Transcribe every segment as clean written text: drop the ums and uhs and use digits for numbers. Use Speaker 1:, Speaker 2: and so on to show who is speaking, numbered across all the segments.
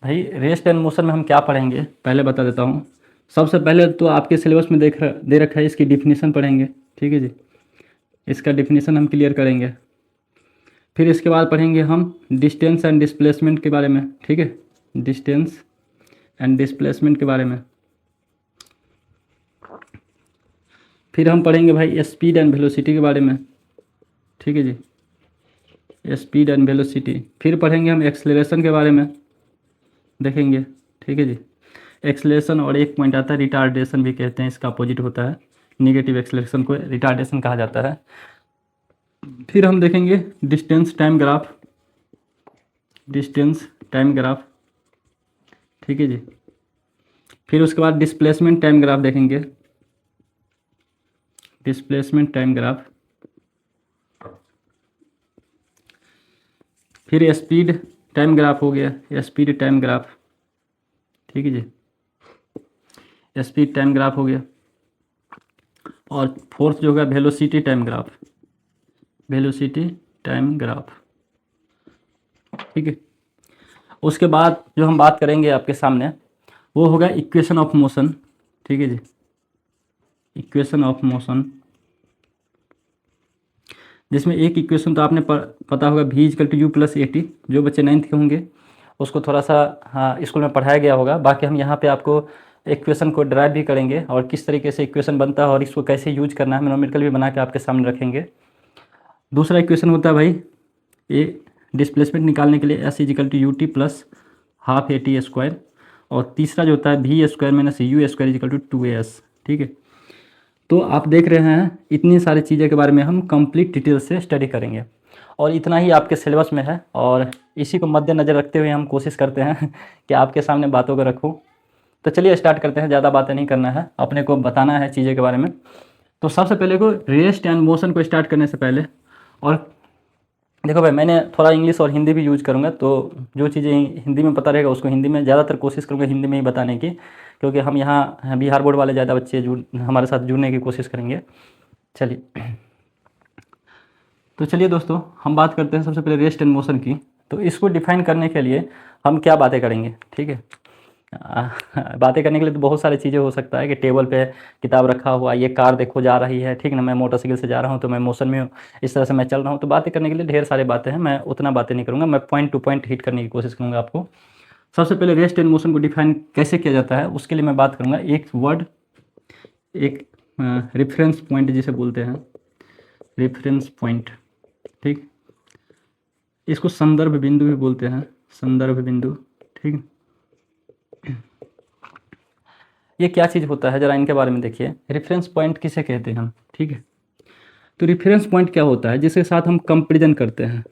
Speaker 1: भाई rest and motion में हम क्या पढ़ेंगे पहले बता देता हूँ। सबसे पहले तो आपके सिलेबस में दे रखा है, इसकी डिफिनीशन पढ़ेंगे। ठीक है जी, इसका डिफिनीशन हम क्लियर करेंगे। फिर इसके बाद पढ़ेंगे हम डिस्टेंस एंड डिस्प्लेसमेंट के बारे में। ठीक है, डिस्टेंस एंड डिस्प्लेसमेंट के बारे में। फिर हम पढ़ेंगे भाई स्पीड एंड वेलोसिटी के बारे में। ठीक है जी, स्पीड एंड वेलोसिटी। फिर पढ़ेंगे हम एक्सेलरेशन के बारे में, देखेंगे। ठीक है जी, एक्सेलरेशन और एक पॉइंट आता है रिटार्डेशन भी कहते हैं, इसका अपोजिट होता है। निगेटिव एक्सेलरेशन को रिटार्डेशन कहा जाता है। फिर हम देखेंगे distance time graph, distance time graph. ठीक है जी, फिर उसके बाद डिस्प्लेसमेंट टाइम ग्राफ देखेंगे, डिस्प्लेसमेंट टाइम ग्राफ। फिर स्पीड टाइम ग्राफ हो गया, स्पीड टाइम ग्राफ। ठीक है जी, स्पीड टाइम ग्राफ हो गया। और फोर्थ जो होगा velocity time graph, velocity time graph. ठीक है, उसके बाद जो हम बात करेंगे आपके सामने वो होगा इक्वेशन ऑफ मोशन। ठीक है जी, इक्वेशन ऑफ मोशन, जिसमें एक इक्वेशन तो आपने पता होगा v equal to u plus a t. जो बच्चे 9th के होंगे उसको थोड़ा सा हाँ स्कूल में पढ़ाया गया होगा। बाकी हम यहाँ पे आपको इक्वेशन को ड्राइव भी करेंगे और किस तरीके से इक्वेशन बनता है और इसको कैसे यूज करना है न्यूमेरिकल भी बना के आपके सामने रखेंगे। दूसरा इक्वेशन होता है भाई ये डिस्प्लेसमेंट निकालने के लिए s is equal to u t plus half a t square. और तीसरा जो होता है v square minus u square is equal to 2as। ठीक है, तो आप देख रहे हैं इतनी सारी चीज़ें के बारे में हम कंप्लीट डिटेल से स्टडी करेंगे और इतना ही आपके सिलेबस में है। और इसी को मद्देनज़र रखते हुए हम कोशिश करते हैं कि आपके सामने बातों को रखूं। तो चलिए स्टार्ट करते हैं, ज़्यादा बातें नहीं करना है, अपने को बताना है चीज़ें के बारे में। तो सबसे पहले को रेस्ट एंड मोशन को स्टार्ट करने से पहले, और देखो भाई मैंने थोड़ा इंग्लिश और हिंदी भी यूज करूँगा, तो जो चीज़ें हिंदी में पता रहेगा उसको हिंदी में, ज़्यादातर कोशिश करूँगा हिंदी में ही बताने की, क्योंकि हम यहाँ बिहार बोर्ड वाले ज़्यादा बच्चे हमारे साथ जुड़ने की कोशिश करेंगे। चलिए, तो चलिए दोस्तों हम बात करते हैं सबसे पहले रेस्ट एंड मोशन की। तो इसको डिफाइन करने के लिए हम क्या बातें करेंगे। ठीक है, बातें करने के लिए तो बहुत सारी चीज़ें हो सकता है कि टेबल पे किताब रखा हुआ, ये कार देखो जा रही है, ठीक ना, मैं मोटरसाइकिल से जा रहा हूँ तो मैं मोशन में हूँ, इस तरह से मैं चल रहा हूँ। तो बातें करने के लिए ढेर सारी बातें हैं, मैं उतना बातें नहीं करूँगा, मैं पॉइंट टू पॉइंट हिट करने की कोशिश करूँगा आपको। सबसे पहले रेस्ट एंड मोशन को डिफाइन कैसे किया जाता है उसके लिए मैं बात करूँगा। एक वर्ड, एक रेफरेंस पॉइंट जिसे बोलते हैं, रेफरेंस पॉइंट। ठीक, इसको संदर्भ बिंदु भी बोलते हैं, संदर्भ बिंदु। ठीक, ये क्या चीज़ होता है ज़रा इनके बारे में देखिए। रेफरेंस पॉइंट किसे कहते हैं हम। ठीक है, तो रेफरेंस पॉइंट क्या होता है, जिसके साथ हम कंपैरिजन करते हैं,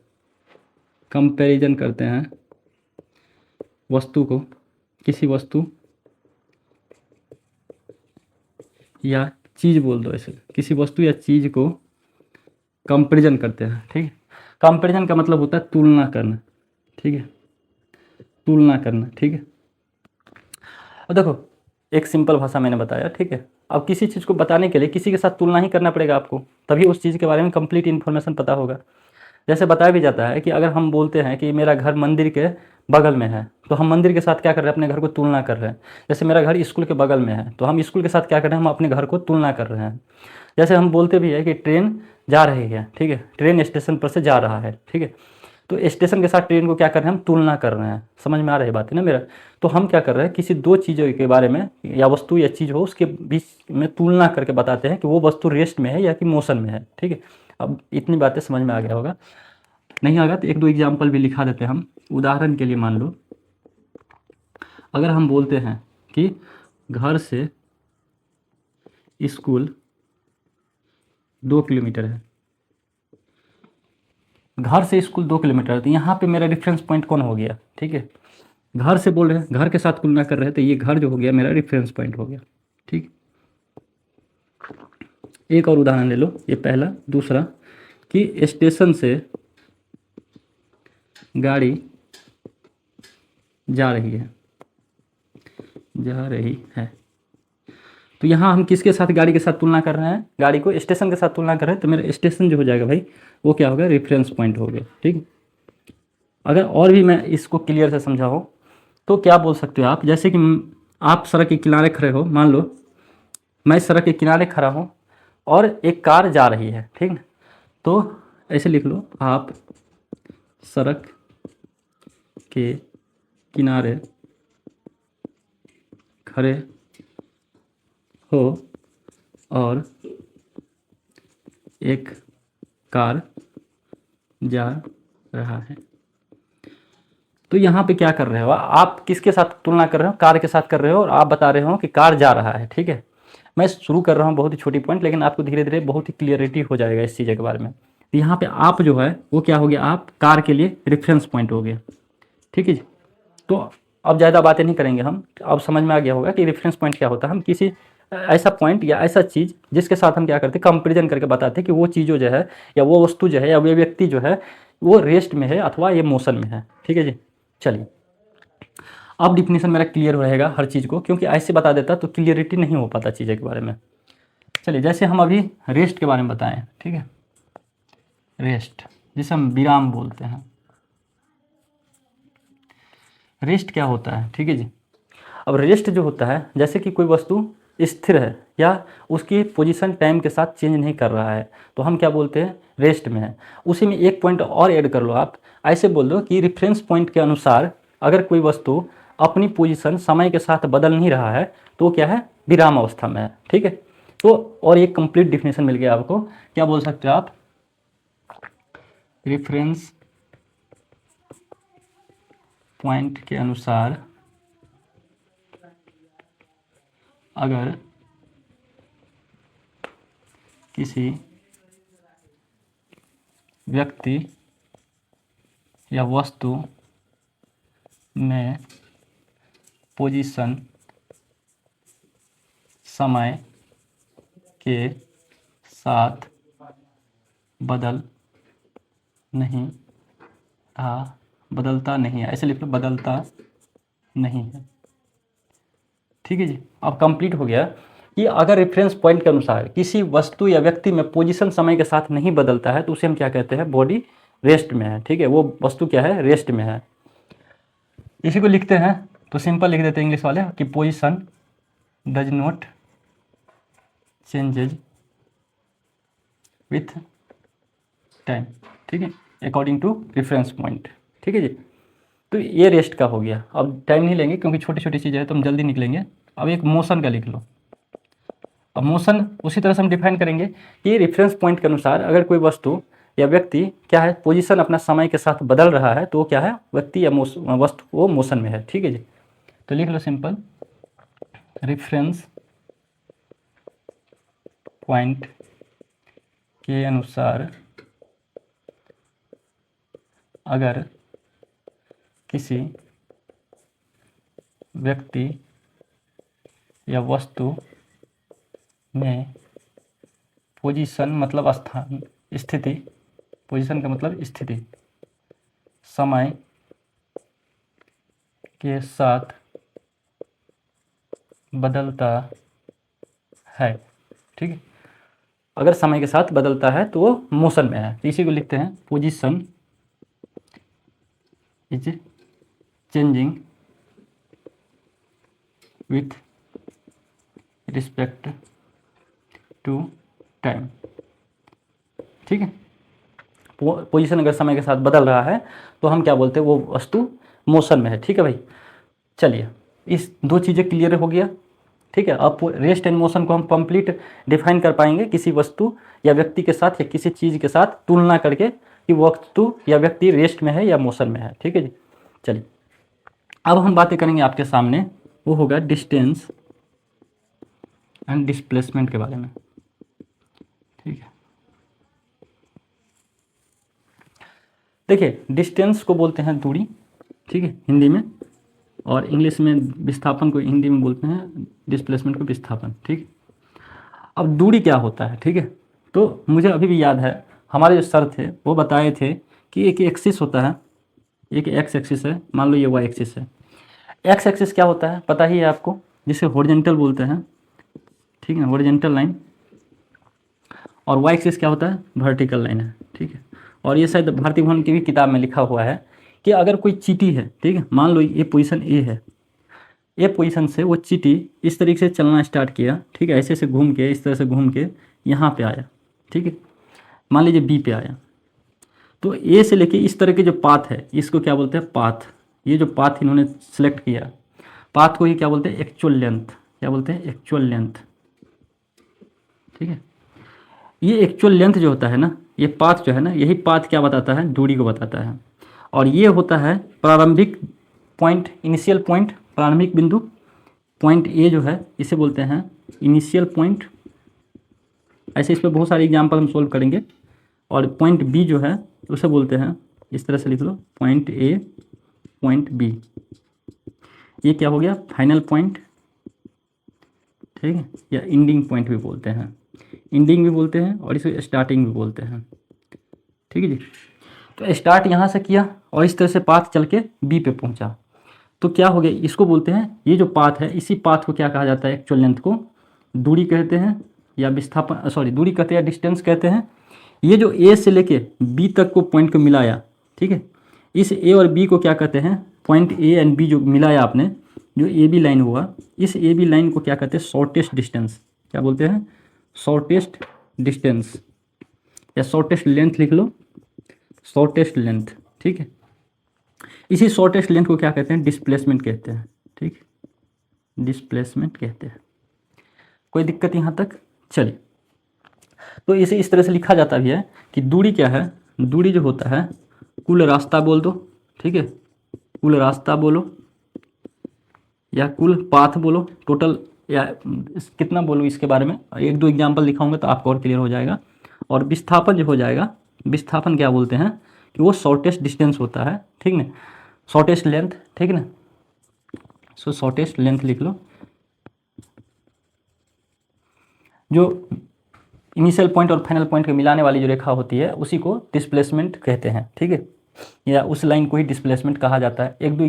Speaker 1: कंपैरिजन करते हैं वस्तु को, किसी वस्तु या चीज़ बोल दो ऐसे, किसी वस्तु या चीज़ को कंपैरिजन करते हैं। ठीक है, कंपैरिजन का मतलब होता है तुलना करना। ठीक है, तुलना करना। ठीक है, अब देखो एक सिंपल भाषा मैंने बताया। ठीक है, अब किसी चीज़ को बताने के लिए किसी के साथ तुलना ही करना पड़ेगा आपको, तभी उस चीज़ के बारे में कंप्लीट इन्फॉर्मेशन पता होगा। जैसे बताया भी जाता है कि अगर हम बोलते हैं कि मेरा घर मंदिर के बगल में है, तो हम मंदिर के साथ क्या कर रहे हैं, अपने घर को तुलना कर रहे हैं। जैसे मेरा घर स्कूल के बगल में है, तो हम स्कूल के साथ क्या कर रहे हैं, हम अपने घर को तुलना कर रहे हैं। जैसे हम बोलते भी है कि ट्रेन जा रही है, ठीक है, ट्रेन स्टेशन पर से जा रहा है। ठीक है, तो स्टेशन के साथ ट्रेन को क्या कर रहे हैं, हम तुलना कर रहे हैं। समझ में आ रही है बात है ना मेरा। तो हम क्या कर रहे हैं, किसी दो चीज़ों के बारे में या वस्तु या चीज़ हो उसके बीच में तुलना करके बताते हैं कि वो वस्तु रेस्ट में है या कि मोशन में है। ठीक है, अब इतनी बातें समझ में आ गया होगा। नहीं आएगा तो एक दो एग्जाम्पल भी लिखा देते हैं हम। उदाहरण के लिए मान लो अगर हम बोलते हैं कि घर से स्कूल 2 किलोमीटर है, घर से स्कूल 2 किलोमीटर है, तो यहाँ पे मेरा रेफरेंस पॉइंट कौन हो गया। ठीक है, घर से बोल रहे हैं, घर के साथ तुलना कर रहे हैं, तो ये घर जो हो गया मेरा रेफरेंस पॉइंट हो गया। ठीक, एक और उदाहरण ले लो, ये पहला। दूसरा कि स्टेशन से गाड़ी जा रही है, जा रही है, तो यहाँ हम किसके साथ गाड़ी के साथ तुलना कर रहे हैं, गाड़ी को स्टेशन के साथ तुलना कर रहे हैं, तो मेरा स्टेशन जो हो जाएगा भाई वो क्या होगा, रेफरेंस पॉइंट हो गया। ठीक, अगर और भी मैं इसको क्लियर से समझाऊँ तो क्या बोल सकते हो आप, जैसे कि आप सड़क के किनारे खड़े हो, मान लो मैं सड़क के किनारे खड़ा हूँ और एक कार जा रही है, ठीक है। तो ऐसे लिख लो, आप सड़क के किनारे खड़े हो और एक कार जा रहा है। तो यहाँ पे क्या कर रहे हो आप, किसके साथ तुलना कर रहे हो, कार के साथ कर रहे हो, और आप बता रहे हो कि कार जा रहा है, ठीक है। मैं शुरू कर रहा हूँ बहुत ही छोटी पॉइंट, लेकिन आपको धीरे धीरे बहुत ही क्लियरिटी हो जाएगा इस चीज़ के बारे में। तो यहाँ पे आप जो है वो क्या हो गया, आप कार के लिए रेफरेंस पॉइंट हो गया, ठीक है जी। तो अब ज़्यादा बातें नहीं करेंगे हम, अब समझ में आ गया होगा कि रेफरेंस पॉइंट क्या होता है। हम किसी ऐसा पॉइंट या ऐसा चीज़ जिसके साथ हम क्या करते हैं, कंपेरिजन करके बताते हैं कि वो चीज़ों जो है या वो वस्तु जो है या वो व्यक्ति जो है वो रेस्ट में है अथवा ये मोशन में है, ठीक है जी। चलिए, अब डिफिनीशन मेरा क्लियर रहेगा हर चीज़ को, क्योंकि ऐसे बता देता तो क्लियरिटी नहीं हो पाता चीज़ें के बारे में। चलिए, जैसे हम अभी रेस्ट के बारे में बताएं, ठीक है। रेस्ट जिसे हम विराम बोलते हैं, रेस्ट क्या होता है, ठीक है जी। अब रेस्ट जो होता है, जैसे कि कोई वस्तु स्थिर है या उसकी पोजीशन टाइम के साथ चेंज नहीं कर रहा है, तो हम क्या बोलते हैं, रेस्ट में है। उसी में एक पॉइंट और ऐड कर लो आप, ऐसे बोल दो कि रेफरेंस पॉइंट के अनुसार अगर कोई वस्तु अपनी पोजीशन समय के साथ बदल नहीं रहा है तो क्या है, विराम अवस्था में है, ठीक है। तो और एक कंप्लीट डिफिनेशन मिल गया आपको, क्या बोल सकते हो आप, रेफरेंस पॉइंट के अनुसार अगर किसी व्यक्ति या वस्तु में पोजीशन समय के साथ बदल नहीं बदलता नहीं है, ऐसे लिख लो, बदलता नहीं है, ठीक है जी। अब कंप्लीट हो गया कि अगर रेफरेंस पॉइंट के अनुसार किसी वस्तु या व्यक्ति में पोजीशन समय के साथ नहीं बदलता है तो उसे हम क्या कहते हैं, बॉडी रेस्ट में है, ठीक है। वो वस्तु क्या है, रेस्ट में है। इसी को लिखते हैं तो सिंपल लिख देते हैं इंग्लिश वाले कि position does not changes with time, ठीक है, अकॉर्डिंग टू रेफरेंस पॉइंट, ठीक है जी। तो ये रेस्ट का हो गया। अब टाइम नहीं लेंगे क्योंकि छोटी छोटी चीज़ें हैं तो हम जल्दी निकलेंगे। अब एक मोशन का लिख लो। अब मोशन उसी तरह से हम डिफाइन करेंगे कि रेफरेंस पॉइंट के अनुसार अगर कोई वस्तु या व्यक्ति क्या है, पोजीशन अपना समय के साथ बदल रहा है तो क्या है, व्यक्ति या वस्तु वो मोशन में है, ठीक है जी। तो लिख लो सिंपल, रेफरेंस पॉइंट के अनुसार अगर किसी व्यक्ति या वस्तु में पोजीशन मतलब स्थान, स्थिति, पोजीशन का मतलब स्थिति, समय के साथ बदलता है, ठीक है। अगर समय के साथ बदलता है तो वो मोशन में है, तो इसी को लिखते हैं position is changing with respect to time, ठीक है। पोजीशन अगर समय के साथ बदल रहा है तो हम क्या बोलते हैं, वो वस्तु मोशन में है, ठीक है भाई। चलिए, इस दो चीज़ें क्लियर हो गया, ठीक है। अब रेस्ट एंड मोशन को हम कंप्लीट डिफाइन कर पाएंगे किसी वस्तु या व्यक्ति के साथ या किसी चीज़ के साथ तुलना करके कि वस्तु या व्यक्ति रेस्ट में है या मोशन में है, ठीक है जी। चलिए, अब हम बातें करेंगे आपके सामने, वो होगा डिस्टेंस एंड डिस्प्लेसमेंट के बारे में, ठीक है। देखिए, डिस्टेंस को बोलते हैं दूरी, ठीक है, हिंदी में, और इंग्लिश में विस्थापन को हिंदी में बोलते हैं डिस्प्लेसमेंट को विस्थापन, ठीक। अब दूरी क्या होता है, ठीक है। तो मुझे अभी भी याद है हमारे जो सर थे वो बताए थे कि एक एक्सिस होता है, एक एक्स एक्सिस है, मान लो ये वाई एक्सिस है। एक्स एक्सिस क्या होता है पता ही है आपको, जिसे हॉरिजॉन्टल बोलते हैं, ठीक है, हॉरिजॉन्टल लाइन। और वाई एक्सिस क्या होता है, वर्टिकल लाइन है, ठीक है। और ये शायद भारतीय भवन की भी किताब में लिखा हुआ है कि अगर कोई चीटी है, ठीक है, मान लो ये पोजीशन ए है, ए पोजीशन से वो चीटी इस तरीके से चलना स्टार्ट किया, ठीक है, ऐसे से घूम के, इस तरह से घूम के यहाँ पे आया, ठीक है, मान लीजिए बी पे आया, तो ए से लेके इस तरह के जो पाथ है इसको क्या बोलते हैं, पाथ। ये जो पाथ इन्होंने सेलेक्ट किया, पाथ को ही क्या बोलते हैं, एक्चुअल लेंथ। क्या बोलते हैं, एक्चुअल लेंथ, ठीक है। ये एक्चुअल लेंथ जो होता है ना, ये पाथ जो है ना, यही पाथ क्या बताता है, दूरी को बताता है। और ये होता है प्रारंभिक पॉइंट, इनिशियल पॉइंट, प्रारंभिक बिंदु। पॉइंट ए जो है इसे बोलते हैं इनिशियल पॉइंट। ऐसे इस पर बहुत सारे एग्जाम्पल हम सोल्व करेंगे। और पॉइंट बी जो है उसे बोलते हैं, इस तरह से लिख लो, पॉइंट ए, पॉइंट बी। ये क्या हो गया, फाइनल पॉइंट, ठीक है, या एंडिंग पॉइंट भी बोलते हैं, एंडिंग भी बोलते हैं और इसे स्टार्टिंग भी बोलते हैं, ठीक है जी। तो स्टार्ट यहाँ से किया और इस तरह से पाथ चल के बी पे पहुँचा, तो क्या हो गया, इसको बोलते हैं, ये जो पाथ है इसी पाथ को क्या कहा जाता है, एक्चुअल लेंथ को दूरी कहते हैं, या विस्थापन, सॉरी दूरी कहते हैं या डिस्टेंस कहते हैं। ये जो ए से लेके बी तक को पॉइंट को मिलाया, ठीक है, इस ए और बी को क्या कहते हैं, पॉइंट ए एंड बी जो मिलाया आपने, जो ए बी लाइन हुआ, इस ए बी लाइन को क्या कहते हैं, शॉर्टेस्ट डिस्टेंस। क्या बोलते हैं, शॉर्टेस्ट डिस्टेंस, या शॉर्टेस्ट लेंथ लिख लो, शॉर्टेस्ट लेंथ, ठीक है। इसी शॉर्टेस्ट लेंथ को क्या कहते हैं, डिस्प्लेसमेंट कहते हैं, ठीक, डिस्प्लेसमेंट कहते हैं। कोई दिक्कत यहाँ तक, चलिए। तो इसे इस तरह से लिखा जाता भी है कि दूरी क्या है, दूरी जो होता है, कुल रास्ता बोल दो, ठीक है, कुल रास्ता बोलो या कुल पाथ बोलो, टोटल, या कितना बोलो, इसके बारे में एक दो एग्जांपल दिखाऊंगा तो आपको और क्लियर हो जाएगा। और विस्थापन जो हो जाएगा, विस्थापन क्या बोलते हैं कि वो शॉर्टेस्ट डिस्टेंस होता है, ठीक ना, शॉर्टेस्ट लेंथ, ठीक ना। सो शॉर्टेस्ट लेंथ लिख लो। जो इनिशियल पॉइंट और फाइनल पॉइंट के मिलाने वाली जो रेखा होती है उसी को डिस्प्लेसमेंट कहते हैं, ठीक है, या उस लाइन को ही डिस्प्लेसमेंट कहा जाता है। एक दो